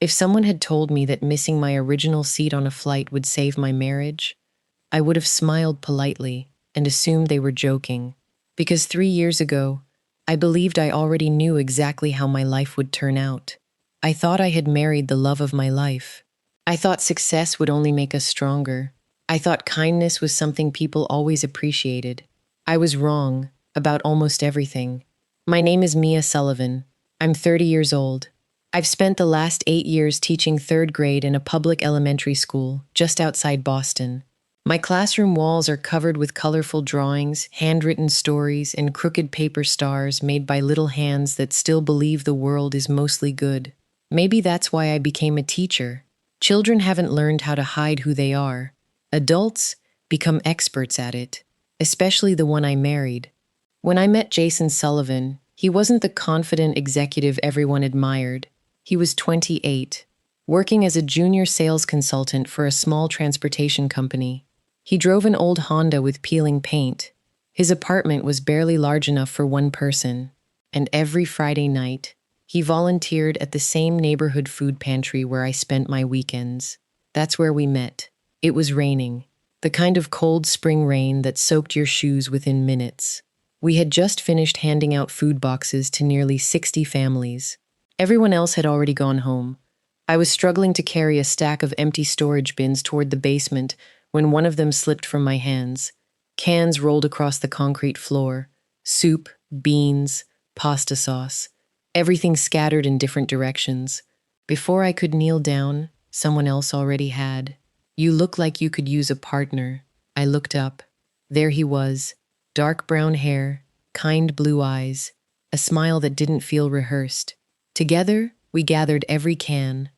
If someone had told me that missing my original seat on a flight would save my marriage, I would have smiled politely and assumed they were joking. Because 3 years ago, I believed I already knew exactly how my life would turn out. I thought I had married the love of my life. I thought success would only make us stronger. I thought kindness was something people always appreciated. I was wrong about almost everything. My name is Mia Sullivan. I'm 30 years old. I've spent the last 8 years teaching third grade in a public elementary school just outside Boston. My classroom walls are covered with colorful drawings, handwritten stories, and crooked paper stars made by little hands that still believe the world is mostly good. Maybe that's why I became a teacher. Children haven't learned how to hide who they are. Adults become experts at it, especially the one I married. When I met Jason Sullivan, he wasn't the confident executive everyone admired. He was 28, working as a junior sales consultant for a small transportation company. He drove an old Honda with peeling paint. His apartment was barely large enough for one person. And every Friday night, he volunteered at the same neighborhood food pantry where I spent my weekends. That's where we met. It was raining, the kind of cold spring rain that soaked your shoes within minutes. We had just finished handing out food boxes to nearly 60 families. Everyone else had already gone home. I was struggling to carry a stack of empty storage bins toward the basement when one of them slipped from my hands. Cans rolled across the concrete floor. Soup, beans, pasta sauce. Everything scattered in different directions. Before I could kneel down, someone else already had. "You look like you could use a partner." I looked up. There he was, dark brown hair, kind blue eyes, a smile that didn't feel rehearsed. Together, we gathered every can.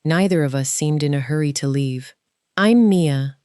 Neither of us seemed in a hurry to leave. "I'm Mia,"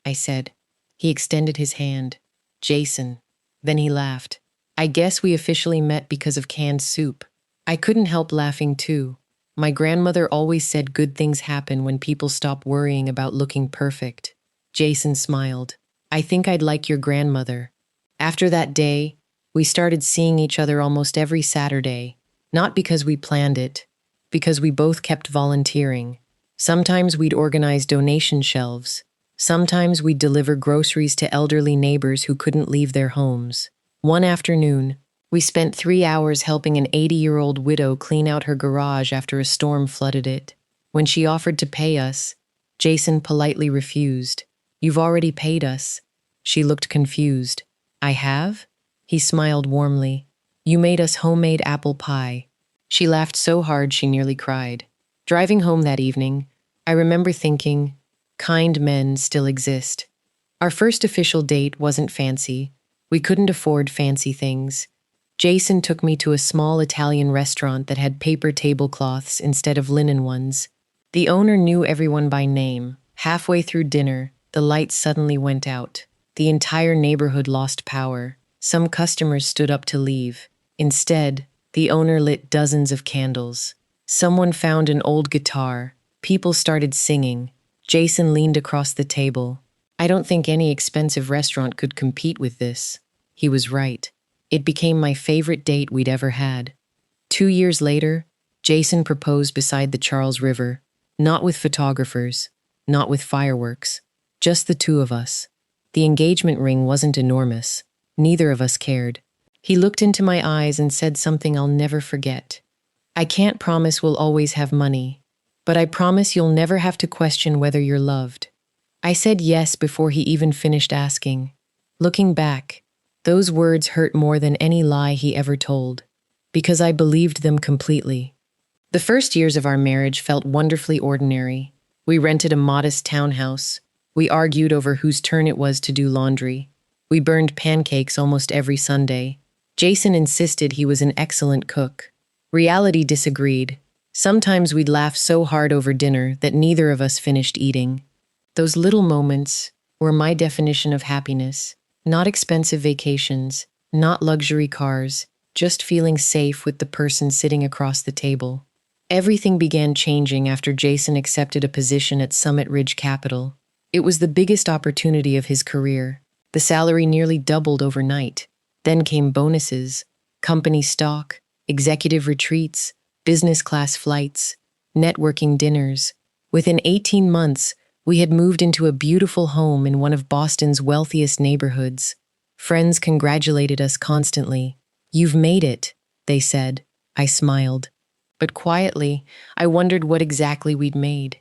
I said. He extended his hand. "Jason." Then he laughed. I guess we officially met because of canned soup. I couldn't help laughing too. My grandmother always said good things happen when people stop worrying about looking perfect. Jason smiled. "I think I'd like your grandmother." After that day, we started seeing each other almost every Saturday. Not because we planned it, because we both kept volunteering. Sometimes we'd organize donation shelves. Sometimes we'd deliver groceries to elderly neighbors who couldn't leave their homes. One afternoon, we spent 3 hours helping an 80-year-old widow clean out her garage after a storm flooded it. When she offered to pay us, Jason politely refused. "You've already paid us." She looked confused. "I have?" He smiled warmly. "You made us homemade apple pie." She laughed so hard she nearly cried. Driving home that evening, I remember thinking, kind men still exist. Our first official date wasn't fancy. We couldn't afford fancy things. Jason took me to a small Italian restaurant that had paper tablecloths instead of linen ones. The owner knew everyone by name. Halfway through dinner, the lights suddenly went out. The entire neighborhood lost power. Some customers stood up to leave. Instead, the owner lit dozens of candles. Someone found an old guitar. People started singing. Jason leaned across the table. "I don't think any expensive restaurant could compete with this." He was right. It became my favorite date we'd ever had. 2 years later, Jason proposed beside the Charles River. Not with photographers, not with fireworks, just the two of us. The engagement ring wasn't enormous. Neither of us cared. He looked into my eyes and said something I'll never forget. "I can't promise we'll always have money, but I promise you'll never have to question whether you're loved." I said yes before he even finished asking. Looking back, those words hurt more than any lie he ever told, because I believed them completely. The first years of our marriage felt wonderfully ordinary. We rented a modest townhouse. We argued over whose turn it was to do laundry. We burned pancakes almost every Sunday. Jason insisted he was an excellent cook. Reality disagreed. Sometimes we'd laugh so hard over dinner that neither of us finished eating. Those little moments were my definition of happiness. Not expensive vacations, not luxury cars, just feeling safe with the person sitting across the table. Everything began changing after Jason accepted a position at Summit Ridge Capital. It was the biggest opportunity of his career. The salary nearly doubled overnight. Then came bonuses, company stock, executive retreats, business class flights. networking dinners. Within 18 months, we had moved into a beautiful home in one of Boston's wealthiest neighborhoods. Friends congratulated us constantly. "You've made it," they said. I smiled. But quietly, I wondered what exactly we'd made.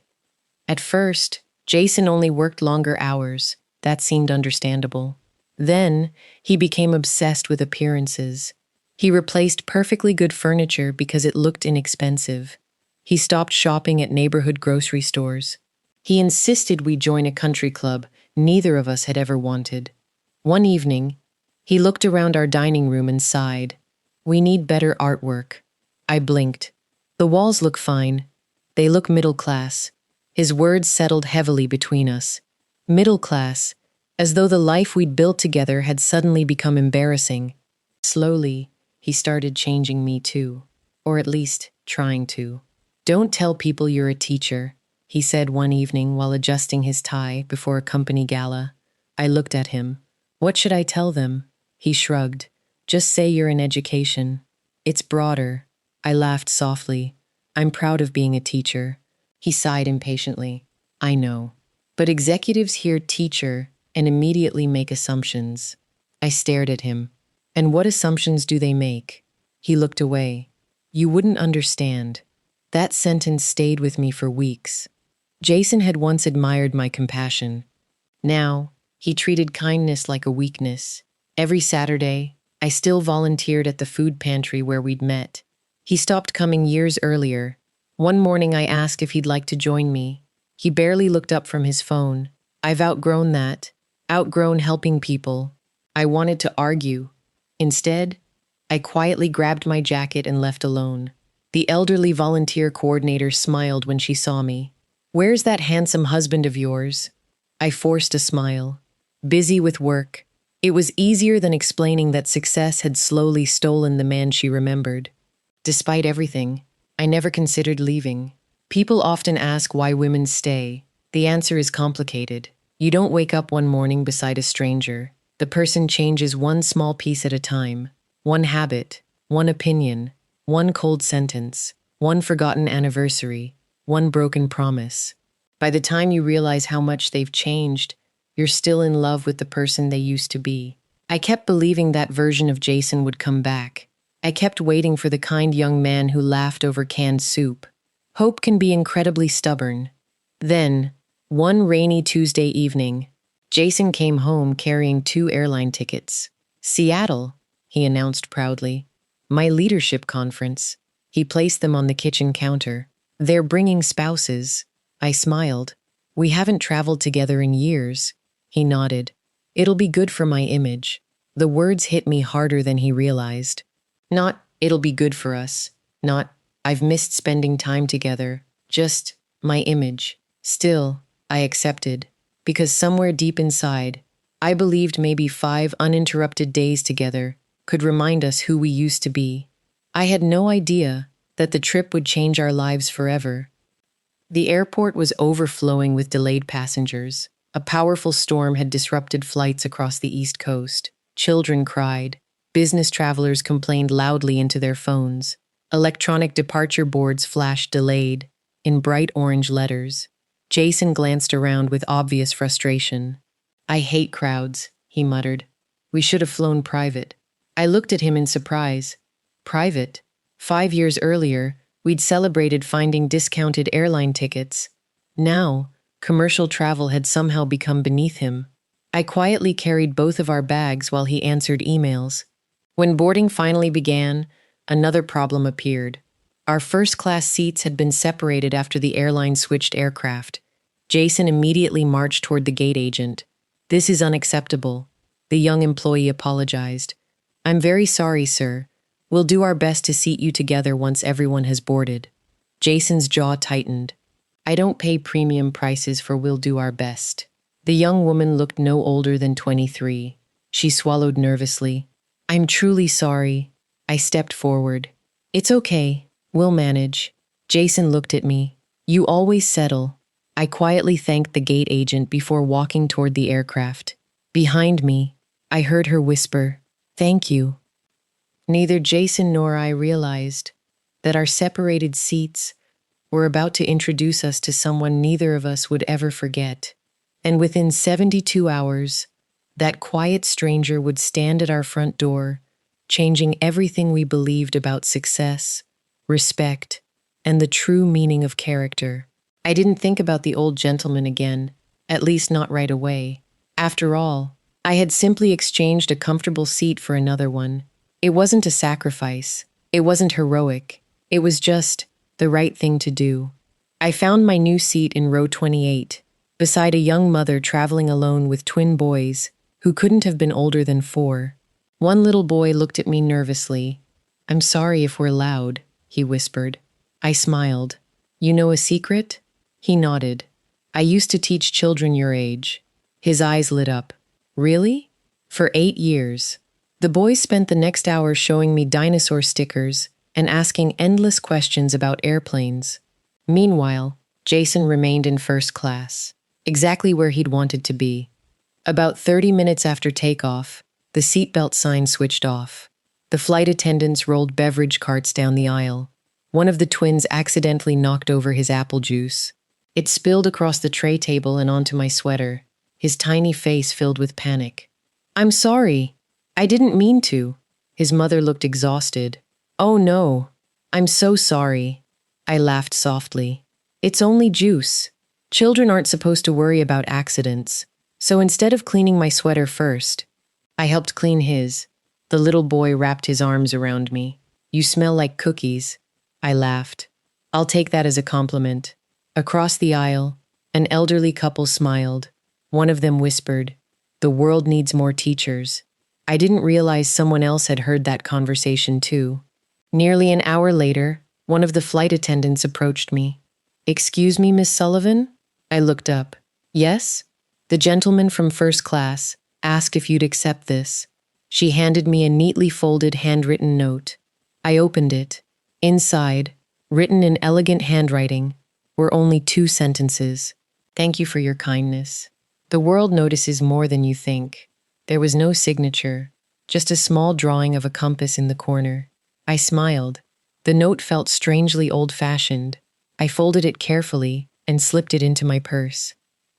At first, Jason only worked longer hours. That seemed understandable. Then, he became obsessed with appearances. He replaced perfectly good furniture because it looked inexpensive. He stopped shopping at neighborhood grocery stores. He insisted we join a country club neither of us had ever wanted. One evening, he looked around our dining room and sighed. "We need better artwork." I blinked. "The walls look fine. They look middle class." His words settled heavily between us. Middle class, as though the life we'd built together had suddenly become embarrassing. Slowly, he started changing me too, or at least trying to. "Don't tell people you're a teacher," he said one evening while adjusting his tie before a company gala. I looked at him. "What should I tell them?" He shrugged. "Just say you're in education. It's broader." I laughed softly. "I'm proud of being a teacher." He sighed impatiently. "I know. But executives hear teacher and immediately make assumptions." I stared at him. "And what assumptions do they make?" He looked away. "You wouldn't understand." That sentence stayed with me for weeks. Jason had once admired my compassion. Now, he treated kindness like a weakness. Every Saturday, I still volunteered at the food pantry where we'd met. He stopped coming years earlier. One morning I asked if he'd like to join me. He barely looked up from his phone. "I've outgrown that. Outgrown helping people." I wanted to argue. Instead, I quietly grabbed my jacket and left alone. The elderly volunteer coordinator smiled when she saw me. "Where's that handsome husband of yours?" I forced a smile. "Busy with work." It was easier than explaining that success had slowly stolen the man she remembered. Despite everything, I never considered leaving. People often ask why women stay. The answer is complicated. You don't wake up one morning beside a stranger. The person changes one small piece at a time. One habit, one opinion, one cold sentence, one forgotten anniversary, one broken promise. By the time you realize how much they've changed, you're still in love with the person they used to be. I kept believing that version of Jason would come back. I kept waiting for the kind young man who laughed over canned soup. Hope can be incredibly stubborn. Then, one rainy Tuesday evening, Jason came home carrying 2 airline tickets. "Seattle," he announced proudly. "My leadership conference." He placed them on the kitchen counter. "They're bringing spouses." I smiled. "We haven't traveled together in years." He nodded. "It'll be good for my image." The words hit me harder than he realized. Not, "it'll be good for us." Not, "I've missed spending time together." Just, my image. Still, I accepted. Because somewhere deep inside, I believed maybe 5 uninterrupted days together could remind us who we used to be. I had no idea that the trip would change our lives forever. The airport was overflowing with delayed passengers. A powerful storm had disrupted flights across the East Coast. Children cried. Business travelers complained loudly into their phones. Electronic departure boards flashed delayed in bright orange letters. Jason glanced around with obvious frustration. "I hate crowds," he muttered. "We should have flown private." I looked at him in surprise. Private? 5 years earlier, we'd celebrated finding discounted airline tickets. Now, commercial travel had somehow become beneath him. I quietly carried both of our bags while he answered emails. When boarding finally began, another problem appeared. Our first-class seats had been separated after the airline switched aircraft. Jason immediately marched toward the gate agent. "This is unacceptable." The young employee apologized. "I'm very sorry, sir. We'll do our best to seat you together once everyone has boarded." Jason's jaw tightened. "I don't pay premium prices for 'we'll do our best.'" The young woman looked no older than 23. She swallowed nervously. "I'm truly sorry." I stepped forward. "It's okay. We'll manage." Jason looked at me. "You always settle." I quietly thanked the gate agent before walking toward the aircraft. Behind me, I heard her whisper, "Thank you." Neither Jason nor I realized that our separated seats were about to introduce us to someone neither of us would ever forget. And within 72 hours, that quiet stranger would stand at our front door, changing everything we believed about success, respect, and the true meaning of character. I didn't think about the old gentleman again, at least not right away. After all, I had simply exchanged a comfortable seat for another one. It wasn't a sacrifice. It wasn't heroic. It was just the right thing to do. I found my new seat in row 28, beside a young mother traveling alone with twin boys who couldn't have been older than 4. One little boy looked at me nervously. "I'm sorry if we're loud," he whispered. I smiled. "You know a secret?" He nodded. "I used to teach children your age." His eyes lit up. "Really?" "For 8 years." The boy spent the next hour showing me dinosaur stickers and asking endless questions about airplanes. Meanwhile, Jason remained in first class, exactly where he'd wanted to be. About 30 minutes after takeoff, the seatbelt sign switched off. The flight attendants rolled beverage carts down the aisle. One of the twins accidentally knocked over his apple juice. It spilled across the tray table and onto my sweater, his tiny face filled with panic. "I'm sorry. I didn't mean to." His mother looked exhausted. "Oh no. I'm so sorry." I laughed softly. "It's only juice. Children aren't supposed to worry about accidents." So instead of cleaning my sweater first, I helped clean his. The little boy wrapped his arms around me. "You smell like cookies." I laughed. "I'll take that as a compliment." Across the aisle, an elderly couple smiled. One of them whispered, "The world needs more teachers." I didn't realize someone else had heard that conversation too. Nearly an hour later, one of the flight attendants approached me. "Excuse me, Miss Sullivan?" I looked up. "Yes?" "The gentleman from first class asked if you'd accept this." She handed me a neatly folded handwritten note. I opened it. Inside, written in elegant handwriting, were only 2 sentences. "Thank you for your kindness. The world notices more than you think." There was no signature, just a small drawing of a compass in the corner. I smiled. The note felt strangely old-fashioned. I folded it carefully and slipped it into my purse.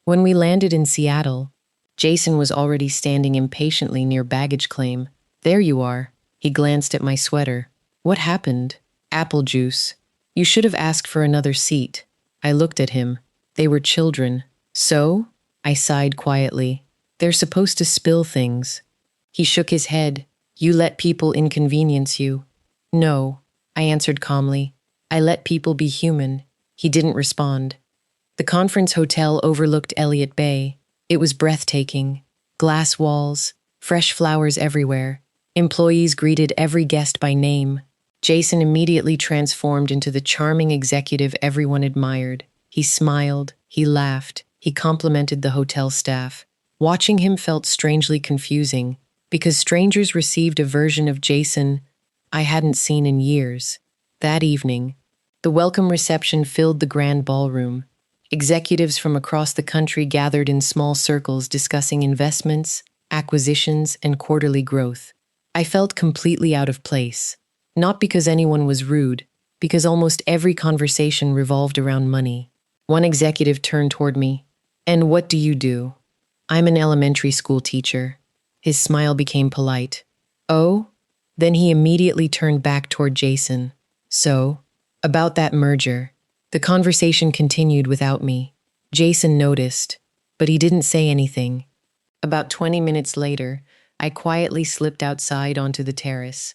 When we landed in Seattle, Jason was already standing impatiently near baggage claim. "There you are." He glanced at my sweater. "What happened?" "Apple juice. You should have asked for another seat." I looked at him. They were children. "So?" I sighed quietly. "They're supposed to spill things." He shook his head. "You let people inconvenience you." "No," I answered calmly. "I let people be human." He didn't respond. The conference hotel overlooked Elliott Bay. It was breathtaking. Glass walls, fresh flowers everywhere. Employees greeted every guest by name. Jason immediately transformed into the charming executive everyone admired. He smiled, he laughed, he complimented the hotel staff. Watching him felt strangely confusing, because strangers received a version of Jason I hadn't seen in years. That evening, the welcome reception filled the grand ballroom. Executives from across the country gathered in small circles discussing investments, acquisitions, and quarterly growth. I felt completely out of place. Not because anyone was rude, because almost every conversation revolved around money. One executive turned toward me. "And what do you do?" "I'm an elementary school teacher." His smile became polite. "Oh?" Then he immediately turned back toward Jason. "So, about that merger." The conversation continued without me. Jason noticed, but he didn't say anything. About 20 minutes later, I quietly slipped outside onto the terrace.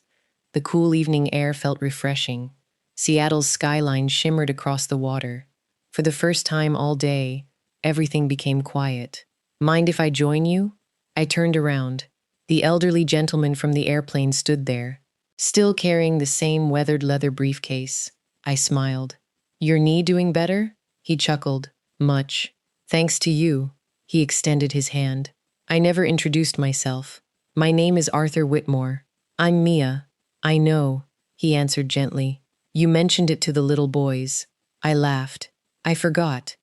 The cool evening air felt refreshing. Seattle's skyline shimmered across the water. For the first time all day, everything became quiet. "Mind if I join you?" I turned around. The elderly gentleman from the airplane stood there, still carrying the same weathered leather briefcase. I smiled. "Your knee doing better?" He chuckled. "Much. Thanks to you." He extended his hand. I never introduced myself. "My name is Arthur Whitmore." "I'm Mia." "I know," he answered gently. "You mentioned it to the little boys." I laughed. "I forgot."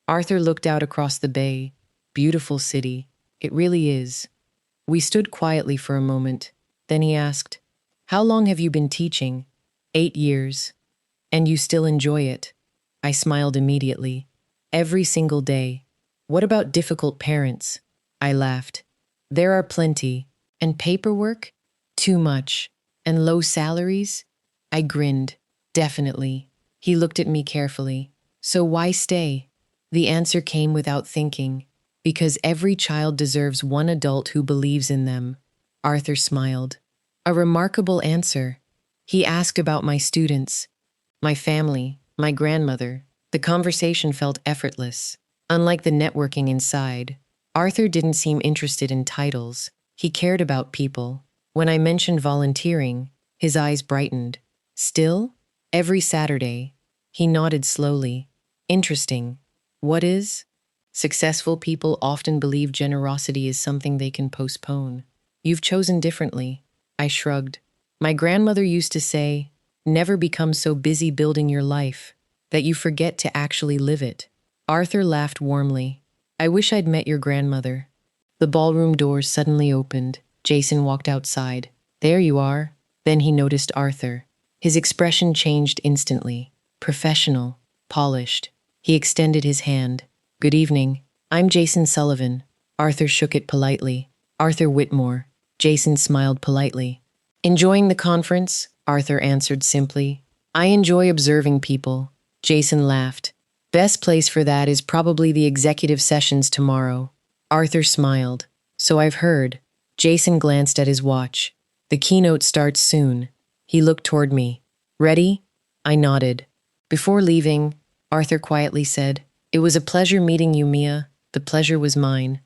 Arthur looked out across the bay. "Beautiful city. It really is." We stood quietly for a moment. Then he asked, "How long have you been teaching?" 8 years. "And you still enjoy it?" I smiled immediately. Every single day. What about difficult parents? I laughed. There are plenty. And paperwork? Too much. And low salaries? I grinned. Definitely. He looked at me carefully. So why stay? The answer came without thinking. Because every child deserves one adult who believes in them. Arthur smiled. A remarkable answer. He asked about my students, my family, my grandmother. The conversation felt effortless. Unlike the networking inside, Arthur didn't seem interested in titles. He cared about people. When I mentioned volunteering, his eyes brightened. Still? Every Saturday. He nodded slowly. Interesting. What is? Successful people often believe generosity is something they can postpone. You've chosen differently. I shrugged. My grandmother used to say, never become so busy building your life that you forget to actually live it. Arthur laughed warmly. I wish I'd met your grandmother. The ballroom doors suddenly opened. Jason walked outside. There you are. Then he noticed Arthur. His expression changed instantly. Professional, polished. He extended his hand. Good evening. I'm Jason Sullivan. Arthur shook it politely. Arthur Whitmore. Jason smiled politely. Enjoying the conference? Arthur answered simply. I enjoy observing people. Jason laughed. Best place for that is probably the executive sessions tomorrow. Arthur smiled. So I've heard. Jason glanced at his watch. The keynote starts soon. He looked toward me. Ready? I nodded. Before leaving, Arthur quietly said, It was a pleasure meeting you, Mia. The pleasure was mine.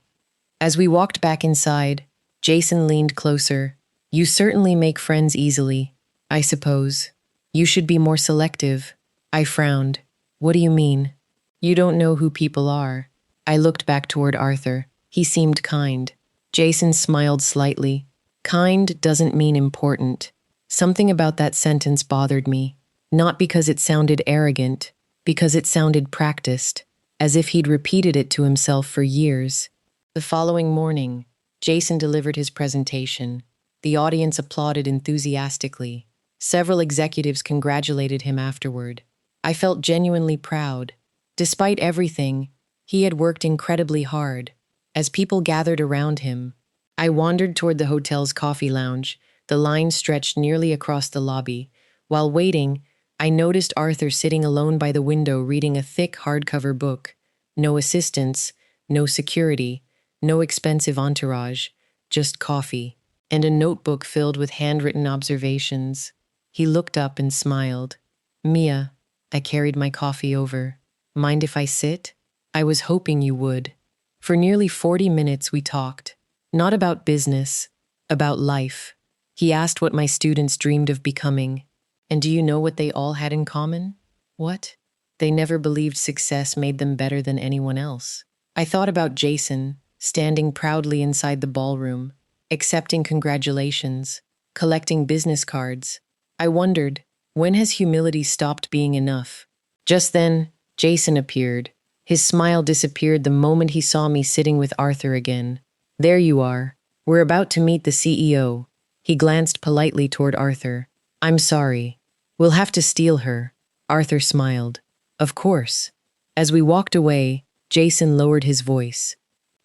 As we walked back inside, Jason leaned closer. You certainly make friends easily, I suppose. You should be more selective. I frowned. What do you mean? You don't know who people are. I looked back toward Arthur. He seemed kind. Jason smiled slightly. Kind doesn't mean important. Something about that sentence bothered me. Not because it sounded arrogant, because it sounded practiced, as if he'd repeated it to himself for years. The following morning, Jason delivered his presentation. The audience applauded enthusiastically. Several executives congratulated him afterward. I felt genuinely proud. Despite everything, he had worked incredibly hard. As people gathered around him, I wandered toward the hotel's coffee lounge. The line stretched nearly across the lobby. While waiting, I noticed Arthur sitting alone by the window reading a thick hardcover book. No assistants, no security, no expensive entourage, just coffee, and a notebook filled with handwritten observations. He looked up and smiled. Mia, I carried my coffee over. Mind if I sit? I was hoping you would. For nearly 40 minutes we talked. Not about business, about life. He asked what my students dreamed of becoming. And do you know what they all had in common? What? They never believed success made them better than anyone else. I thought about Jason, standing proudly inside the ballroom, accepting congratulations, collecting business cards. I wondered, when has humility stopped being enough? Just then, Jason appeared. His smile disappeared the moment he saw me sitting with Arthur again. There you are. We're about to meet the CEO. He glanced politely toward Arthur. I'm sorry. We'll have to steal her. Arthur smiled. Of course. As we walked away, Jason lowered his voice.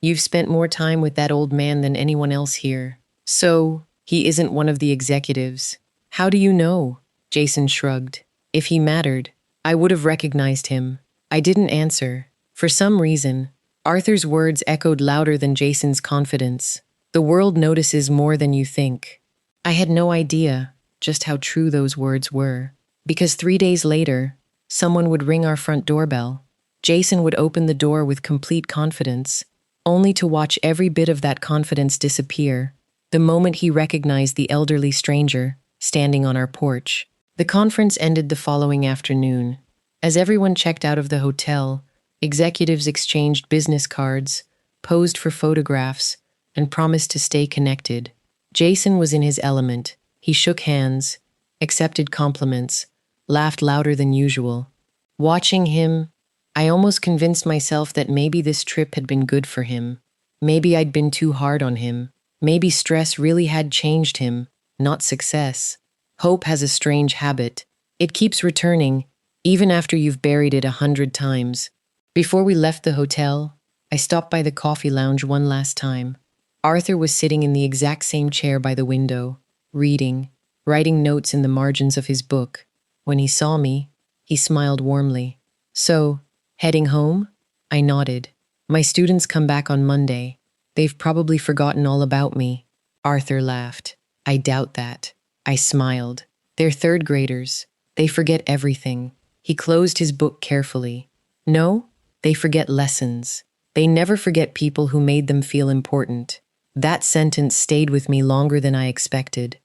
You've spent more time with that old man than anyone else here. So, he isn't one of the executives. How do you know? Jason shrugged. If he mattered, I would have recognized him. I didn't answer. For some reason, Arthur's words echoed louder than Jason's confidence. The world notices more than you think. I had no idea just how true those words were. Because 3 days later, someone would ring our front doorbell. Jason would open the door with complete confidence, only to watch every bit of that confidence disappear the moment he recognized the elderly stranger standing on our porch. The conference ended the following afternoon. As everyone checked out of the hotel, executives exchanged business cards, posed for photographs, and promised to stay connected. Jason was in his element. He shook hands, accepted compliments, laughed louder than usual. Watching him, I almost convinced myself that maybe this trip had been good for him. Maybe I'd been too hard on him. Maybe stress really had changed him, not success. Hope has a strange habit. It keeps returning, even after you've buried it 100 times. Before we left the hotel, I stopped by the coffee lounge one last time. Arthur was sitting in the exact same chair by the window, reading, writing notes in the margins of his book. When he saw me, he smiled warmly. "So, heading home?" I nodded. "My students come back on Monday. They've probably forgotten all about me." Arthur laughed. "I doubt that." I smiled. "They're third graders. They forget everything." He closed his book carefully. "No, they forget lessons. They never forget people who made them feel important." That sentence stayed with me longer than I expected.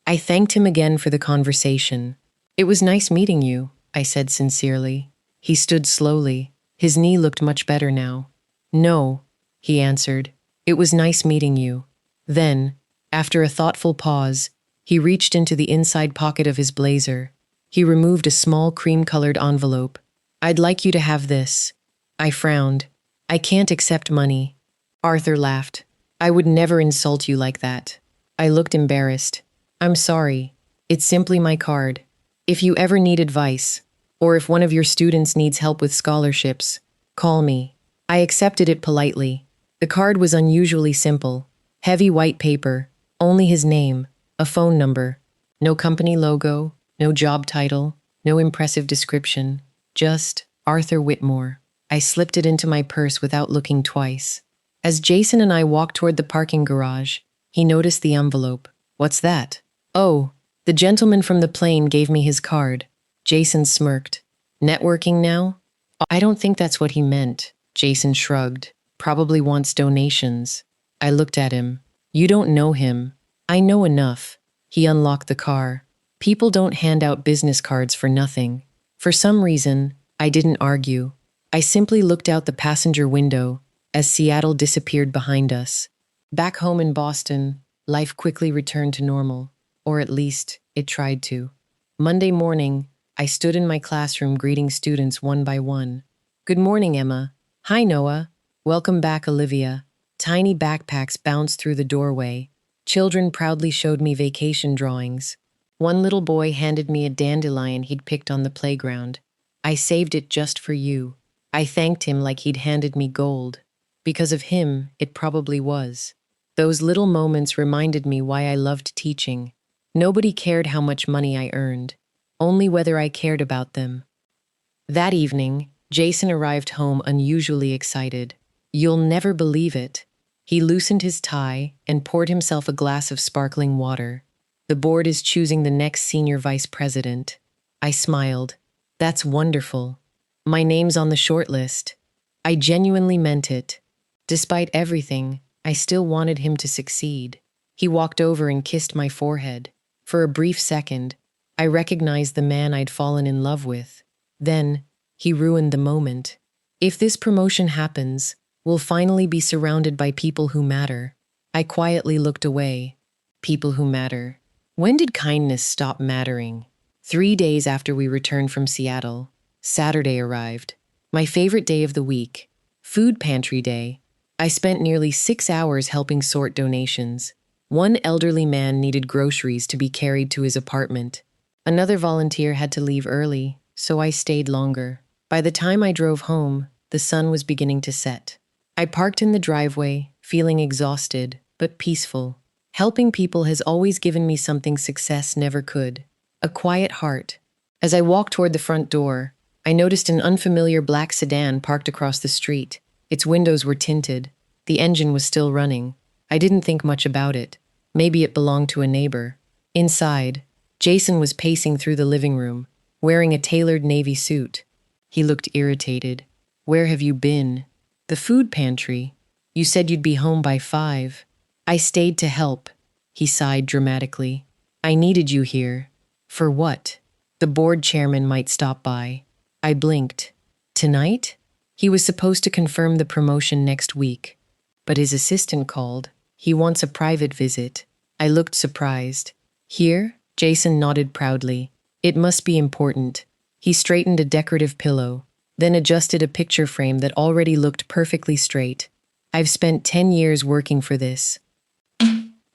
I thanked him again for the conversation. "It was nice meeting you," I said sincerely. He stood slowly. His knee looked much better now. "No," he answered. "It was nice meeting you." Then, after a thoughtful pause, he reached into the inside pocket of his blazer. He removed a small cream-colored envelope. "I'd like you to have this." I frowned. "I can't accept money." Arthur laughed. "I would never insult you like that." I looked embarrassed. "I'm sorry. It's simply my card. If you ever need advice, or if one of your students needs help with scholarships, call me." I accepted it politely. The card was unusually simple. Heavy white paper, only his name, a phone number. No company logo, no job title, no impressive description. Just Arthur Whitmore. I slipped it into my purse without looking twice. As Jason and I walked toward the parking garage, he noticed the envelope. "What's that?" "Oh, the gentleman from the plane gave me his card." Jason smirked. "Networking now?" "I don't think that's what he meant." Jason shrugged. "Probably wants donations." I looked at him. "You don't know him." "I know enough." He unlocked the car. "People don't hand out business cards for nothing." For some reason, I didn't argue. I simply looked out the passenger window as Seattle disappeared behind us. Back home in Boston, life quickly returned to normal, or at least it tried to. Monday morning, I stood in my classroom greeting students one by one. "Good morning, Emma." "Hi, Noah." "Welcome back, Olivia." Tiny backpacks bounced through the doorway. Children proudly showed me vacation drawings. One little boy handed me a dandelion he'd picked on the playground. "I saved it just for you." I thanked him like he'd handed me gold. Because of him, it probably was. Those little moments reminded me why I loved teaching. Nobody cared how much money I earned, only whether I cared about them. That evening, Jason arrived home unusually excited. You'll never believe it. He loosened his tie and poured himself a glass of sparkling water. "The board is choosing the next senior vice president." I smiled. "That's wonderful. My name's on the short list." I genuinely meant it. Despite everything, I still wanted him to succeed. He walked over and kissed my forehead. For a brief second, I recognized the man I'd fallen in love with. Then, he ruined the moment. If this promotion happens, we'll finally be surrounded by people who matter. I quietly looked away. People who matter. When did kindness stop mattering? 3 days after we returned from Seattle, Saturday arrived. My favorite day of the week. Food pantry day. I spent nearly 6 hours helping sort donations. One elderly man needed groceries to be carried to his apartment. Another volunteer had to leave early, so I stayed longer. By the time I drove home, the sun was beginning to set. I parked in the driveway, feeling exhausted, but peaceful. Helping people has always given me something success never could. A quiet heart. As I walked toward the front door, I noticed an unfamiliar black sedan parked across the street. Its windows were tinted. The engine was still running. I didn't think much about it. Maybe it belonged to a neighbor. Inside, Jason was pacing through the living room, wearing a tailored navy suit. He looked irritated. "Where have you been?" "The food pantry. You said you'd be home by 5. "I stayed to help." He sighed dramatically. "I needed you here." "For what?" "The board chairman might stop by." I blinked. "Tonight?" He was supposed to confirm the promotion next week. But his assistant called. "He wants a private visit." I looked surprised. "Here?" Jason nodded proudly. "It must be important." He straightened a decorative pillow, then adjusted a picture frame that already looked perfectly straight. "I've spent 10 years working for this."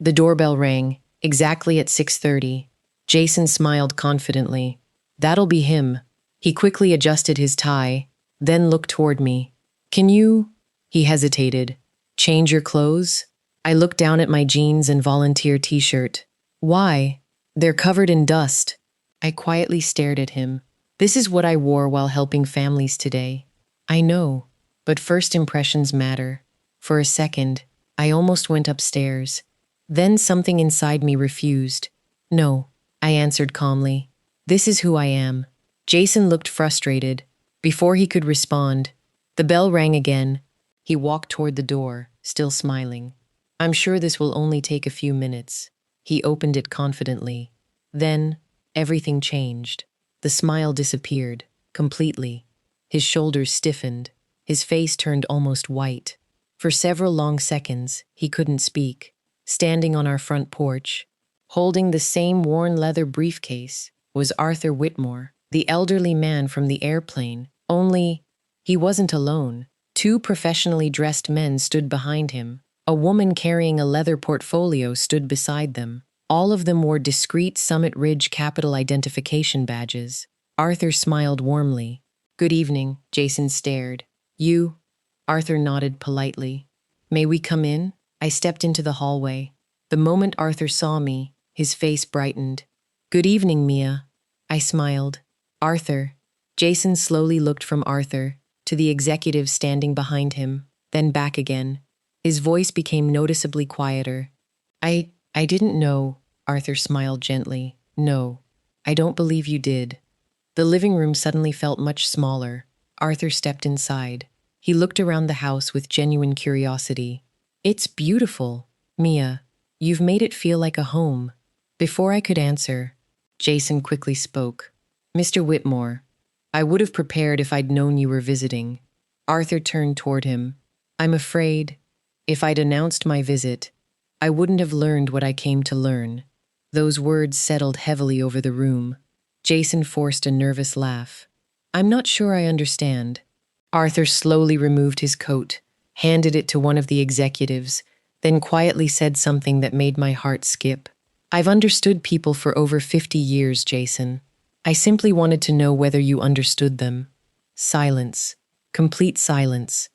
The doorbell rang, exactly at 6:30. Jason smiled confidently. "That'll be him." He quickly adjusted his tie, then looked toward me. Can you, he hesitated, change your clothes? I looked down at my jeans and volunteer t-shirt. Why? They're covered in dust. I quietly stared at him. This is what I wore while helping families today. I know, but first impressions matter. For a second, I almost went upstairs. Then something inside me refused. No, I answered calmly. This is who I am. Jason looked frustrated. Before he could respond, the bell rang again. He walked toward the door, still smiling. I'm sure this will only take a few minutes. He opened it confidently. Then, everything changed. The smile disappeared, completely. His shoulders stiffened. His face turned almost white. For several long seconds, he couldn't speak. Standing on our front porch, holding the same worn leather briefcase, was Arthur Whitmore, the elderly man from the airplane. Only, he wasn't alone. Two professionally dressed men stood behind him. A woman carrying a leather portfolio stood beside them. All of them wore discreet Summit Ridge Capital identification badges. Arthur smiled warmly. Good evening, Jason stared. You? Arthur nodded politely. May we come in? I stepped into the hallway. The moment Arthur saw me, his face brightened. Good evening, Mia. I smiled. Arthur. Jason slowly looked from Arthur to the executive standing behind him, then back again. His voice became noticeably quieter. I didn't know, Arthur smiled gently. No, I don't believe you did. The living room suddenly felt much smaller. Arthur stepped inside. He looked around the house with genuine curiosity. It's beautiful, Mia. You've made it feel like a home. Before I could answer, Jason quickly spoke. Mr. Whitmore, I would have prepared if I'd known you were visiting. Arthur turned toward him. I'm afraid, if I'd announced my visit, I wouldn't have learned what I came to learn. Those words settled heavily over the room. Jason forced a nervous laugh. I'm not sure I understand. Arthur slowly removed his coat, handed it to one of the executives, then quietly said something that made my heart skip. I've understood people for over 50 years, Jason. I simply wanted to know whether you understood them. Silence. Complete silence.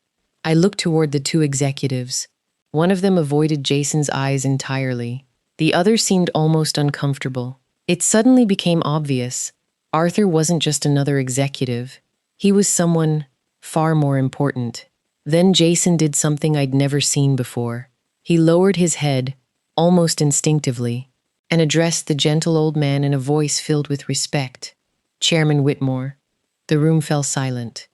I looked toward the two executives. One of them avoided Jason's eyes entirely. The other seemed almost uncomfortable. It suddenly became obvious. Arthur wasn't just another executive. He was someone far more important. Then Jason did something I'd never seen before. He lowered his head, almost instinctively, and addressed the gentle old man in a voice filled with respect. Chairman Whitmore. The room fell silent.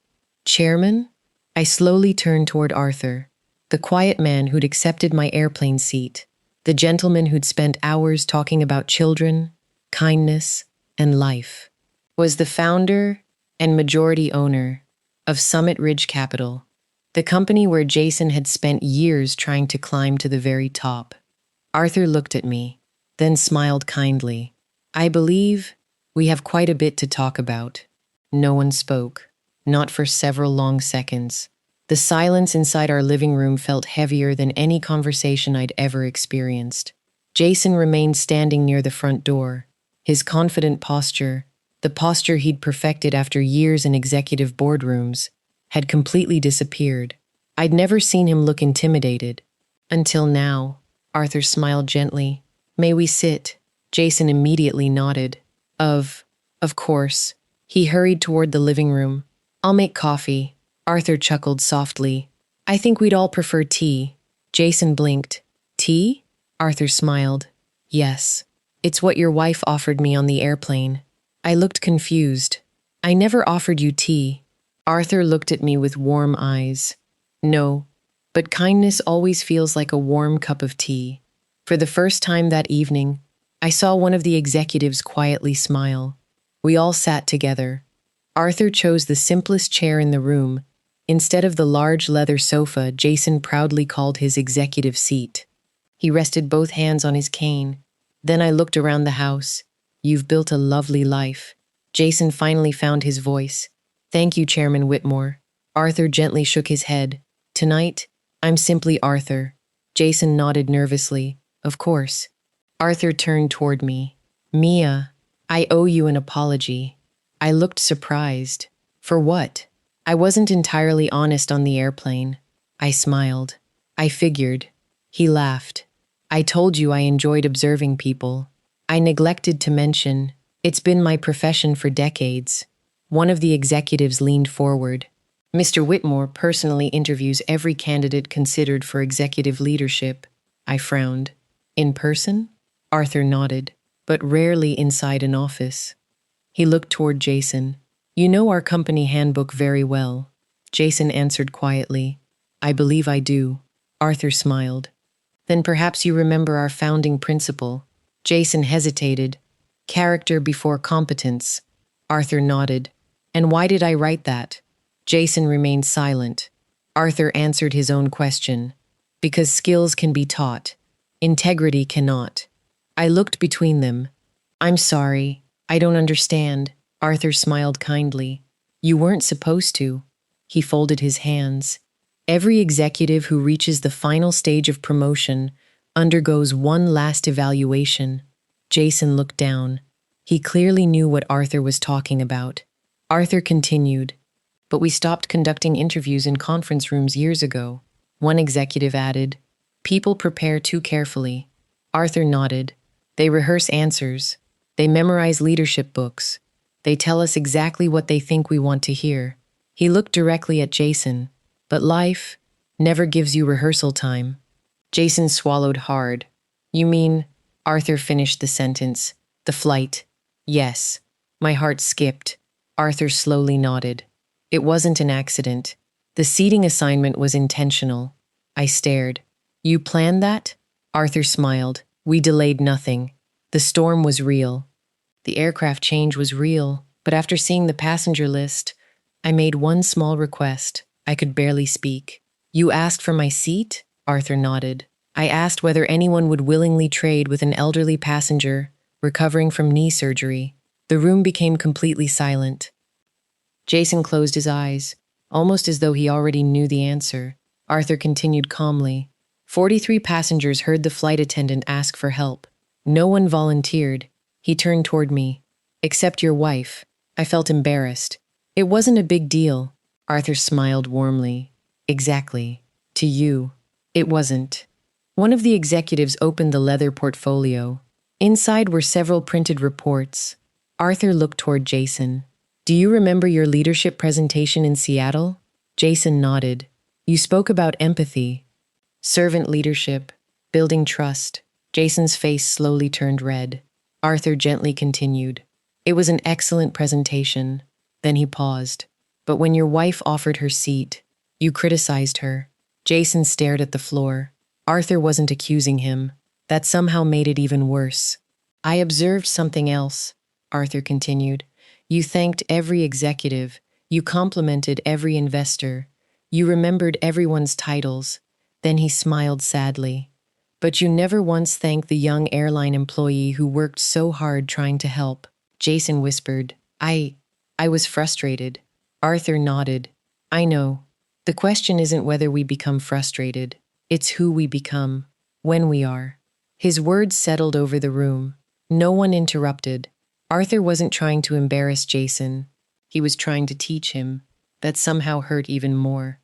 Chairman? I slowly turned toward Arthur, the quiet man who'd accepted my airplane seat, the gentleman who'd spent hours talking about children, kindness, and life. Was the founder and majority owner of Summit Ridge Capital, the company where Jason had spent years trying to climb to the very top. Arthur looked at me, then smiled kindly. I believe we have quite a bit to talk about. No one spoke, not for several long seconds. The silence inside our living room felt heavier than any conversation I'd ever experienced. Jason remained standing near the front door. His confident posture, the posture he'd perfected after years in executive boardrooms, had completely disappeared. I'd never seen him look intimidated. Until now. Arthur smiled gently. May we sit? Jason immediately nodded. Of course. He hurried toward the living room. I'll make coffee. Arthur chuckled softly. I think we'd all prefer tea. Jason blinked. Tea? Arthur smiled. Yes. It's what your wife offered me on the airplane. I looked confused. I never offered you tea. Arthur looked at me with warm eyes. No, but kindness always feels like a warm cup of tea. For the first time that evening, I saw one of the executives quietly smile. We all sat together. Arthur chose the simplest chair in the room. Instead of the large leather sofa Jason proudly called his executive seat. He rested both hands on his cane. Then I looked around the house. You've built a lovely life. Jason finally found his voice. Thank you, Chairman Whitmore. Arthur gently shook his head. Tonight, I'm simply Arthur. Jason nodded nervously. Of course. Arthur turned toward me. Mia, I owe you an apology. I looked surprised. For what? I wasn't entirely honest on the airplane. I smiled. I figured. He laughed. I told you I enjoyed observing people. I neglected to mention, it's been my profession for decades. One of the executives leaned forward. Mr. Whitmore personally interviews every candidate considered for executive leadership. I frowned. In person? Arthur nodded, but rarely inside an office. He looked toward Jason. You know our company handbook very well. Jason answered quietly. I believe I do. Arthur smiled. Then perhaps you remember our founding principle. Jason hesitated. Character before competence. Arthur nodded. And why did I write that? Jason remained silent. Arthur answered his own question. Because skills can be taught. Integrity cannot. I looked between them. I'm sorry. I don't understand. Arthur smiled kindly. You weren't supposed to. He folded his hands. Every executive who reaches the final stage of promotion undergoes one last evaluation. Jason looked down. He clearly knew what Arthur was talking about. Arthur continued. But we stopped conducting interviews in conference rooms years ago. One executive added. People prepare too carefully. Arthur nodded. They rehearse answers. They memorize leadership books. They tell us exactly what they think we want to hear. He looked directly at Jason. But life never gives you rehearsal time. Jason swallowed hard. You mean, Arthur finished the sentence, the flight. Yes. My heart skipped. Arthur slowly nodded. It wasn't an accident. The seating assignment was intentional. I stared. You planned that? Arthur smiled. We delayed nothing. The storm was real. The aircraft change was real, but after seeing the passenger list, I made one small request. I could barely speak. You asked for my seat? Arthur nodded. I asked whether anyone would willingly trade with an elderly passenger recovering from knee surgery. The room became completely silent. Jason closed his eyes, almost as though he already knew the answer. Arthur continued calmly. 43 passengers heard the flight attendant ask for help. No one volunteered. He turned toward me. Except your wife. I felt embarrassed. It wasn't a big deal. Arthur smiled warmly. Exactly. To you. It wasn't. One of the executives opened the leather portfolio. Inside were several printed reports. Arthur looked toward Jason. Do you remember your leadership presentation in Seattle? Jason nodded. You spoke about empathy, servant leadership, building trust. Jason's face slowly turned red. Arthur gently continued. It was an excellent presentation. Then he paused. But when your wife offered her seat, you criticized her. Jason stared at the floor. Arthur wasn't accusing him. That somehow made it even worse. I observed something else, Arthur continued. You thanked every executive. You complimented every investor. You remembered everyone's titles. Then he smiled sadly. But you never once thanked the young airline employee who worked so hard trying to help. Jason whispered. I was frustrated. Arthur nodded. I know. The question isn't whether we become frustrated. It's who we become, when we are. His words settled over the room. No one interrupted. Arthur wasn't trying to embarrass Jason. He was trying to teach him. That somehow hurt even more.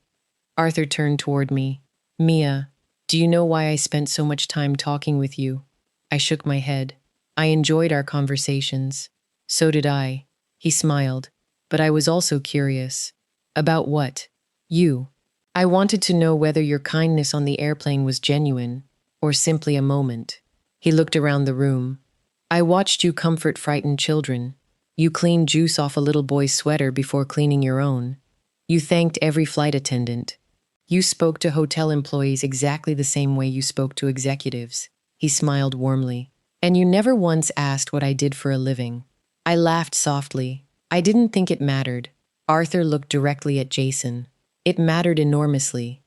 Arthur turned toward me. Mia, do you know why I spent so much time talking with you? I shook my head. I enjoyed our conversations. So did I. He smiled. But I was also curious. About what? You. I wanted to know whether your kindness on the airplane was genuine, or simply a moment. He looked around the room. I watched you comfort frightened children. You cleaned juice off a little boy's sweater before cleaning your own. You thanked every flight attendant. You spoke to hotel employees exactly the same way you spoke to executives. He smiled warmly. And you never once asked what I did for a living. I laughed softly. I didn't think it mattered. Arthur looked directly at Jason. It mattered enormously.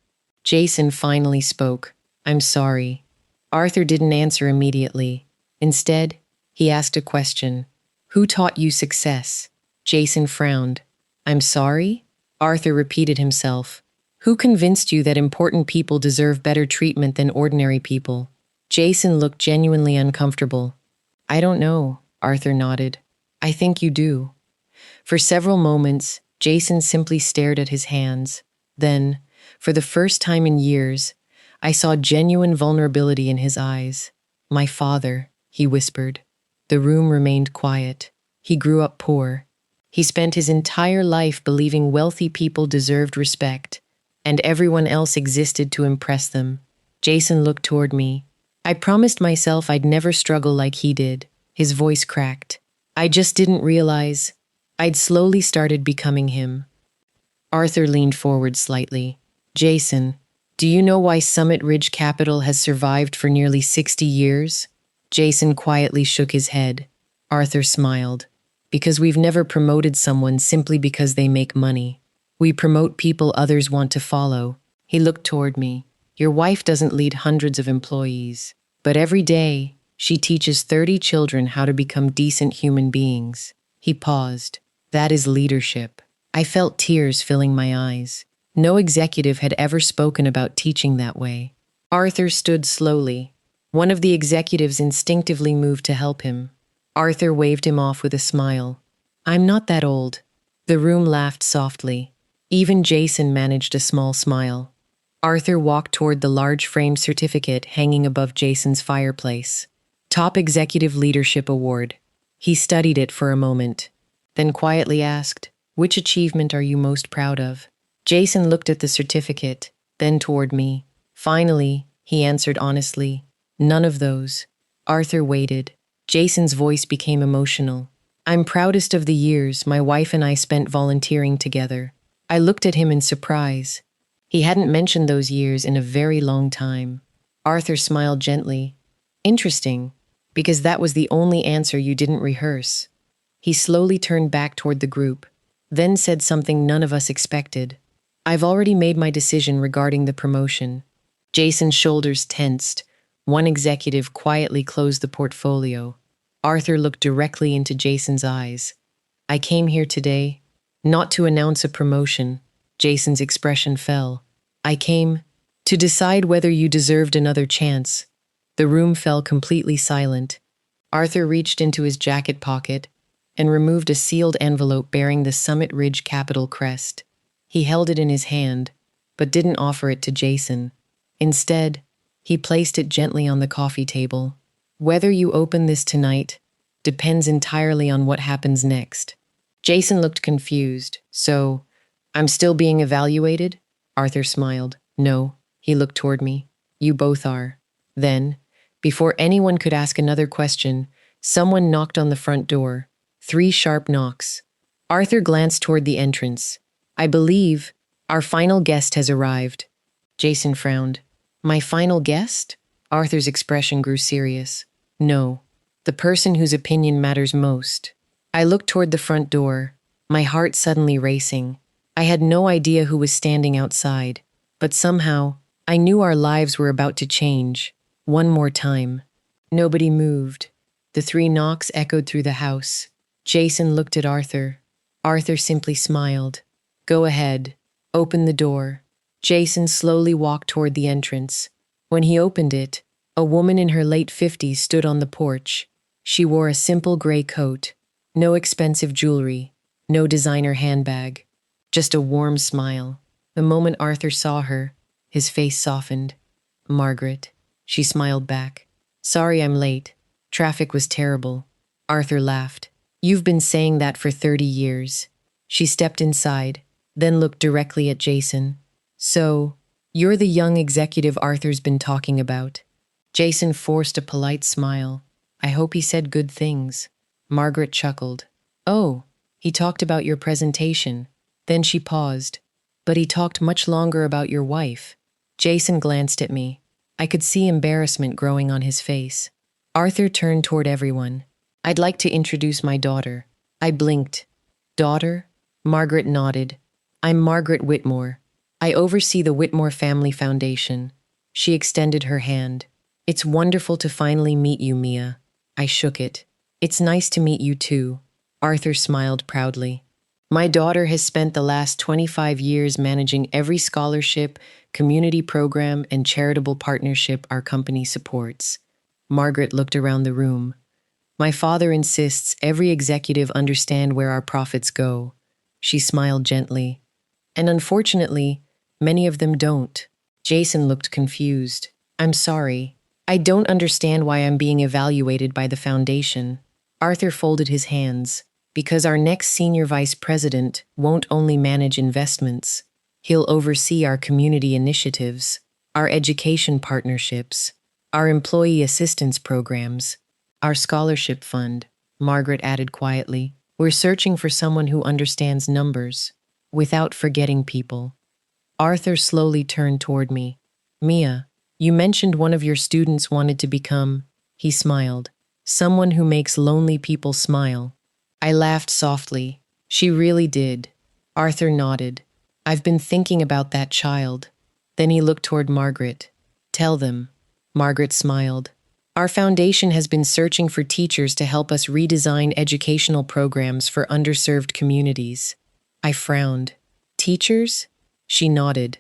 Jason finally spoke. I'm sorry. Arthur didn't answer immediately. Instead, he asked a question. Who taught you success? Jason frowned. I'm sorry? Arthur repeated himself. Who convinced you that important people deserve better treatment than ordinary people? Jason looked genuinely uncomfortable. I don't know, Arthur nodded. I think you do. For several moments, Jason simply stared at his hands. Then, for the first time in years, I saw genuine vulnerability in his eyes. "My father," he whispered. The room remained quiet. He grew up poor. He spent his entire life believing wealthy people deserved respect, and everyone else existed to impress them. Jason looked toward me. "I promised myself I'd never struggle like he did." His voice cracked. "I just didn't realize I'd slowly started becoming him." Arthur leaned forward slightly. "Jason, do you know why Summit Ridge Capital has survived for nearly 60 years? Jason quietly shook his head. Arthur smiled. "Because we've never promoted someone simply because they make money. We promote people others want to follow." He looked toward me. "Your wife doesn't lead hundreds of employees, but every day, she teaches 30 children how to become decent human beings." He paused. "That is leadership." I felt tears filling my eyes. No executive had ever spoken about teaching that way. Arthur stood slowly. One of the executives instinctively moved to help him. Arthur waved him off with a smile. "I'm not that old." The room laughed softly. Even Jason managed a small smile. Arthur walked toward the large framed certificate hanging above Jason's fireplace. "Top Executive Leadership Award." He studied it for a moment, then quietly asked, "Which achievement are you most proud of?" Jason looked at the certificate, then toward me. "Finally," he answered honestly, "none of those." Arthur waited. Jason's voice became emotional. "I'm proudest of the years my wife and I spent volunteering together." I looked at him in surprise. He hadn't mentioned those years in a very long time. Arthur smiled gently. "Interesting, because that was the only answer you didn't rehearse." He slowly turned back toward the group, then said something none of us expected. "I've already made my decision regarding the promotion." Jason's shoulders tensed. One executive quietly closed the portfolio. Arthur looked directly into Jason's eyes. "I came here today, not to announce a promotion." Jason's expression fell. "I came to decide whether you deserved another chance." The room fell completely silent. Arthur reached into his jacket pocket and removed a sealed envelope bearing the Summit Ridge Capital crest. He held it in his hand, but didn't offer it to Jason. Instead, he placed it gently on the coffee table. "Whether you open this tonight depends entirely on what happens next." Jason looked confused. "So, I'm still being evaluated?" Arthur smiled. "No." He looked toward me. "You both are." Then, before anyone could ask another question, someone knocked on the front door. 3 sharp knocks. Arthur glanced toward the entrance. "I believe our final guest has arrived." Jason frowned. "My final guest?" Arthur's expression grew serious. "No, the person whose opinion matters most." I looked toward the front door, my heart suddenly racing. I had no idea who was standing outside, but somehow, I knew our lives were about to change. One more time. Nobody moved. The 3 knocks echoed through the house. Jason looked at Arthur. Arthur simply smiled. "Go ahead. Open the door." Jason slowly walked toward the entrance. When he opened it, a woman in her late 50s stood on the porch. She wore a simple gray coat. No expensive jewelry. No designer handbag. Just a warm smile. The moment Arthur saw her, his face softened. "Margaret." She smiled back. "Sorry I'm late. Traffic was terrible." Arthur laughed. "You've been saying that for 30 years. She stepped inside, then looked directly at Jason. "So, you're the young executive Arthur's been talking about." Jason forced a polite smile. "I hope he said good things." Margaret chuckled. "Oh, he talked about your presentation." Then she paused. "But he talked much longer about your wife." Jason glanced at me. I could see embarrassment growing on his face. Arthur turned toward everyone. "I'd like to introduce my daughter." I blinked. "Daughter?" Margaret nodded. "I'm Margaret Whitmore. I oversee the Whitmore Family Foundation." She extended her hand. "It's wonderful to finally meet you, Mia." I shook it. "It's nice to meet you too." Arthur smiled proudly. "My daughter has spent the last 25 years managing every scholarship, community program, and charitable partnership our company supports." Margaret looked around the room. My father insists every executive understand where our profits go. She smiled gently. And unfortunately, many of them don't. Jason looked confused. I'm sorry. I don't understand why I'm being evaluated by the foundation. Arthur folded his hands. Because our next senior vice president won't only manage investments. He'll oversee our community initiatives, our education partnerships, our employee assistance programs, our scholarship fund, Margaret added quietly. We're searching for someone who understands numbers, without forgetting people. Arthur slowly turned toward me. Mia, you mentioned one of your students wanted to become, he smiled, someone who makes lonely people smile. I laughed softly. She really did. Arthur nodded. I've been thinking about that child. Then he looked toward Margaret. Tell them. Margaret smiled. Our foundation has been searching for teachers to help us redesign educational programs for underserved communities. I frowned. Teachers? She nodded.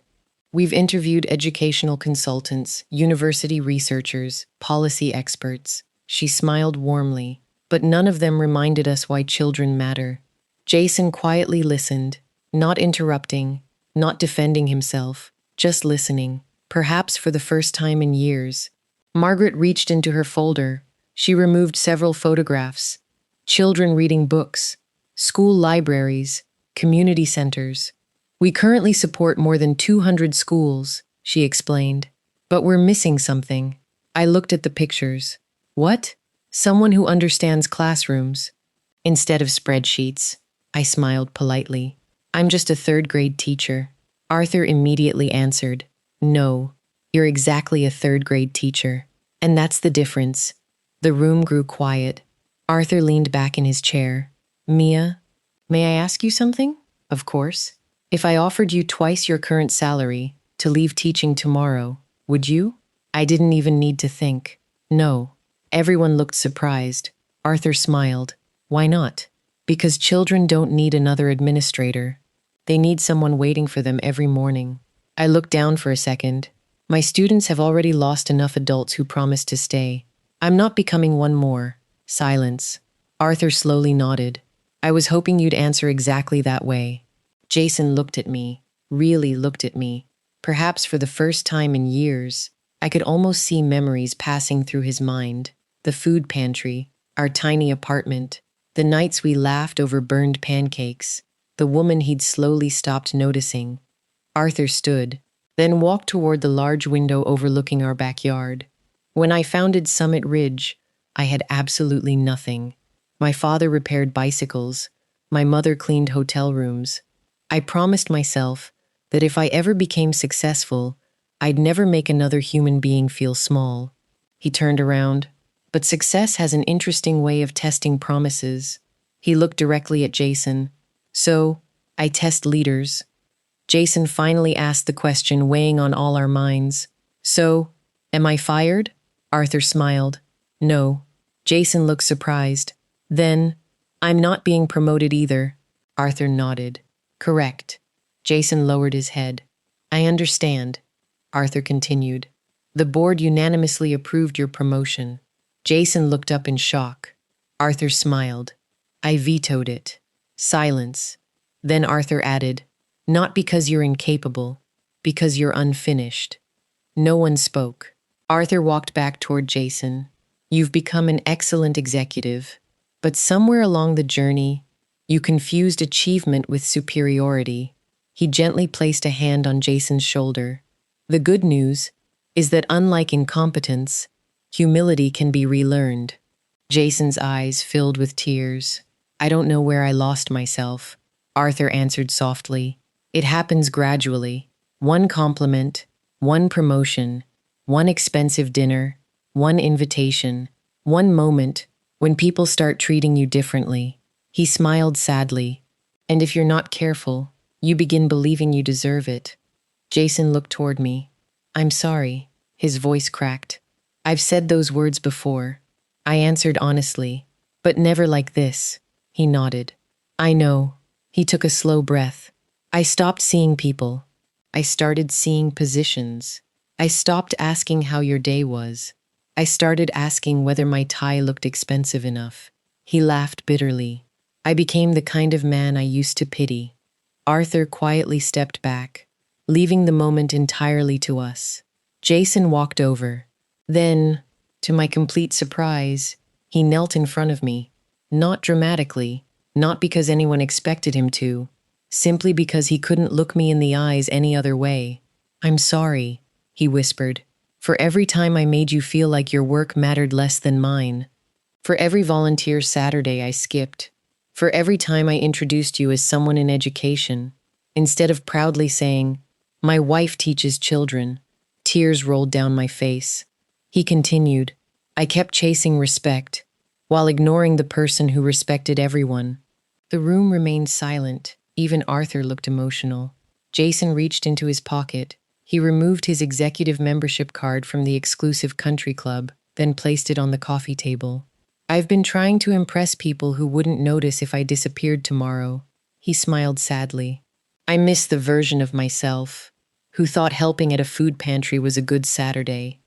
We've interviewed educational consultants, university researchers, policy experts. She smiled warmly, but none of them reminded us why children matter. Jason quietly listened, not interrupting, not defending himself, just listening, perhaps for the first time in years. Margaret reached into her folder. She removed several photographs. Children reading books, school libraries, community centers. We currently support more than 200 schools, she explained. But we're missing something. I looked at the pictures. What? Someone who understands classrooms. Instead of spreadsheets, I smiled politely. I'm just a third-grade teacher. Arthur immediately answered, No, you're exactly a third-grade teacher. And that's the difference. The room grew quiet. Arthur leaned back in his chair. Mia, may I ask you something? Of course. If I offered you twice your current salary to leave teaching tomorrow, would you? I didn't even need to think. No. Everyone looked surprised. Arthur smiled. Why not? Because children don't need another administrator. They need someone waiting for them every morning. I looked down for a second. My students have already lost enough adults who promised to stay. I'm not becoming one more. Silence. Arthur slowly nodded. I was hoping you'd answer exactly that way. Jason looked at me, really looked at me. Perhaps for the first time in years, I could almost see memories passing through his mind. The food pantry, our tiny apartment, the nights we laughed over burned pancakes, the woman he'd slowly stopped noticing. Arthur stood, then walked toward the large window overlooking our backyard. When I founded Summit Ridge, I had absolutely nothing. My father repaired bicycles. My mother cleaned hotel rooms. I promised myself that if I ever became successful, I'd never make another human being feel small. He turned around. But success has an interesting way of testing promises. He looked directly at Jason. So, I test leaders. Jason finally asked the question weighing on all our minds. So, am I fired? Arthur smiled. No. Jason looked surprised. Then, I'm not being promoted either. Arthur nodded. Correct. Jason lowered his head. I understand. Arthur continued. The board unanimously approved your promotion. Jason looked up in shock. Arthur smiled. I vetoed it. Silence. Then Arthur added, Not because you're incapable, because you're unfinished. No one spoke. Arthur walked back toward Jason. You've become an excellent executive, but somewhere along the journey, you confused achievement with superiority. He gently placed a hand on Jason's shoulder. The good news is that unlike incompetence, humility can be relearned. Jason's eyes filled with tears. I don't know where I lost myself. Arthur answered softly. It happens gradually. One compliment, one promotion, one expensive dinner, one invitation, one moment when people start treating you differently. He smiled sadly. And if you're not careful, you begin believing you deserve it. Jason looked toward me. I'm sorry. His voice cracked. I've said those words before. I answered honestly, but never like this. He nodded. I know. He took a slow breath. I stopped seeing people. I started seeing positions. I stopped asking how your day was. I started asking whether my tie looked expensive enough. He laughed bitterly. I became the kind of man I used to pity. Arthur quietly stepped back, leaving the moment entirely to us. Jason walked over. Then, to my complete surprise, he knelt in front of me. Not dramatically, not because anyone expected him to, simply because he couldn't look me in the eyes any other way. "I'm sorry," he whispered, "for every time I made you feel like your work mattered less than mine. For every volunteer Saturday I skipped. For every time I introduced you as someone in education, instead of proudly saying, 'My wife teaches children.'" Tears rolled down my face. He continued, "I kept chasing respect, while ignoring the person who respected everyone." The room remained silent. Even Arthur looked emotional. Jason reached into his pocket. He removed his executive membership card from the exclusive country club, then placed it on the coffee table. "I've been trying to impress people who wouldn't notice if I disappeared tomorrow." He smiled sadly. "I miss the version of myself who thought helping at a food pantry was a good Saturday."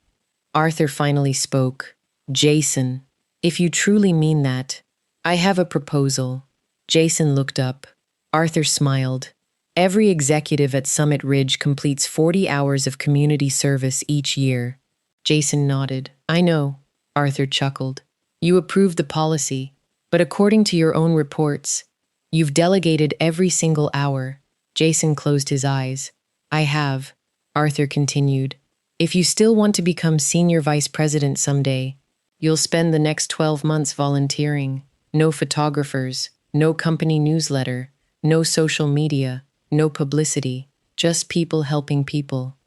Arthur finally spoke. "Jason, if you truly mean that, I have a proposal." Jason looked up. Arthur smiled. "Every executive at Summit Ridge completes 40 hours of community service each year." Jason nodded. "I know," Arthur chuckled. "You approved the policy, but according to your own reports, you've delegated every single hour." Jason closed his eyes. "I have," Arthur continued. "If you still want to become senior vice president someday, you'll spend the next 12 months volunteering. No photographers, no company newsletter, no social media, no publicity, just people helping people."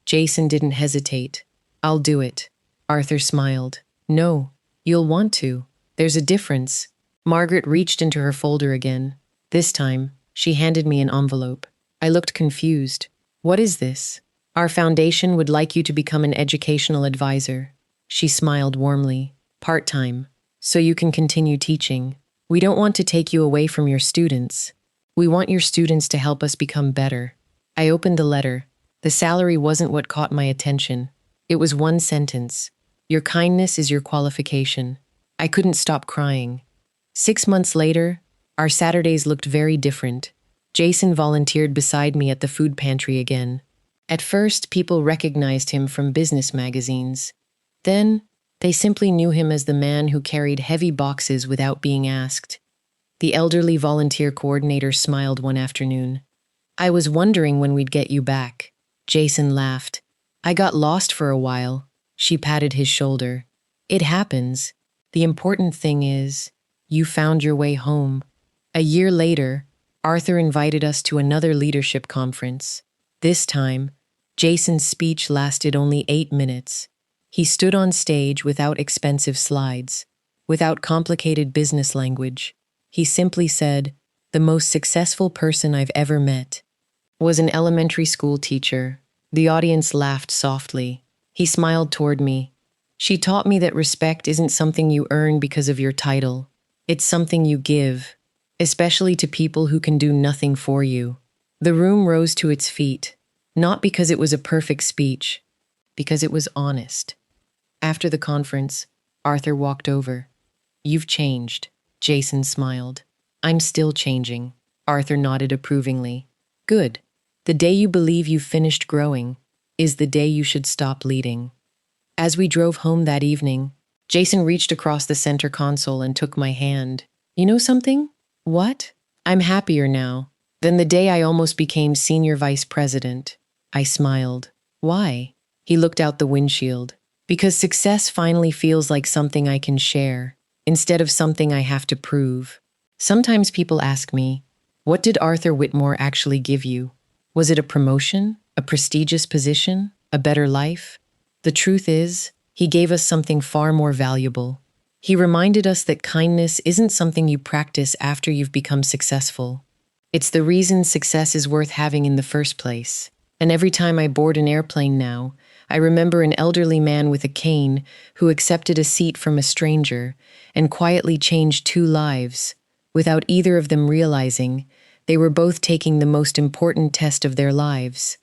Jason didn't hesitate. "I'll do it." Arthur smiled. "No, you'll want to. There's a difference." Margaret reached into her folder again. This time, she handed me an envelope. I looked confused. "What is this?" "Our foundation would like you to become an educational advisor." She smiled warmly. "Part-time, so you can continue teaching. We don't want to take you away from your students. We want your students to help us become better." I opened the letter. The salary wasn't what caught my attention. It was one sentence. "Your kindness is your qualification." I couldn't stop crying. 6 months later, our Saturdays looked very different. Jason volunteered beside me at the food pantry again. At first, people recognized him from business magazines. Then, they simply knew him as the man who carried heavy boxes without being asked. The elderly volunteer coordinator smiled one afternoon. "I was wondering when we'd get you back." Jason laughed. "I got lost for a while." She patted his shoulder. "It happens. The important thing is, you found your way home." A year later, Arthur invited us to another leadership conference. This time, Jason's speech lasted only 8 minutes. He stood on stage without expensive slides, without complicated business language. He simply said, "The most successful person I've ever met was an elementary school teacher." The audience laughed softly. He smiled toward me. "She taught me that respect isn't something you earn because of your title. It's something you give, especially to people who can do nothing for you." The room rose to its feet, not because it was a perfect speech, because it was honest. After the conference, Arthur walked over. "You've changed." Jason smiled. "I'm still changing." Arthur nodded approvingly. "Good. The day you believe you've finished growing is the day you should stop leading." As we drove home that evening, Jason reached across the center console and took my hand. "You know something?" "What?" "I'm happier now than the day I almost became senior vice president." I smiled. "Why?" He looked out the windshield. "Because success finally feels like something I can share, instead of something I have to prove." Sometimes people ask me, "What did Arthur Whitmore actually give you? Was it a promotion, a prestigious position, a better life?" The truth is, he gave us something far more valuable. He reminded us that kindness isn't something you practice after you've become successful. It's the reason success is worth having in the first place. And every time I board an airplane now, I remember an elderly man with a cane who accepted a seat from a stranger and quietly changed 2 lives. Without either of them realizing, they were both taking the most important test of their lives.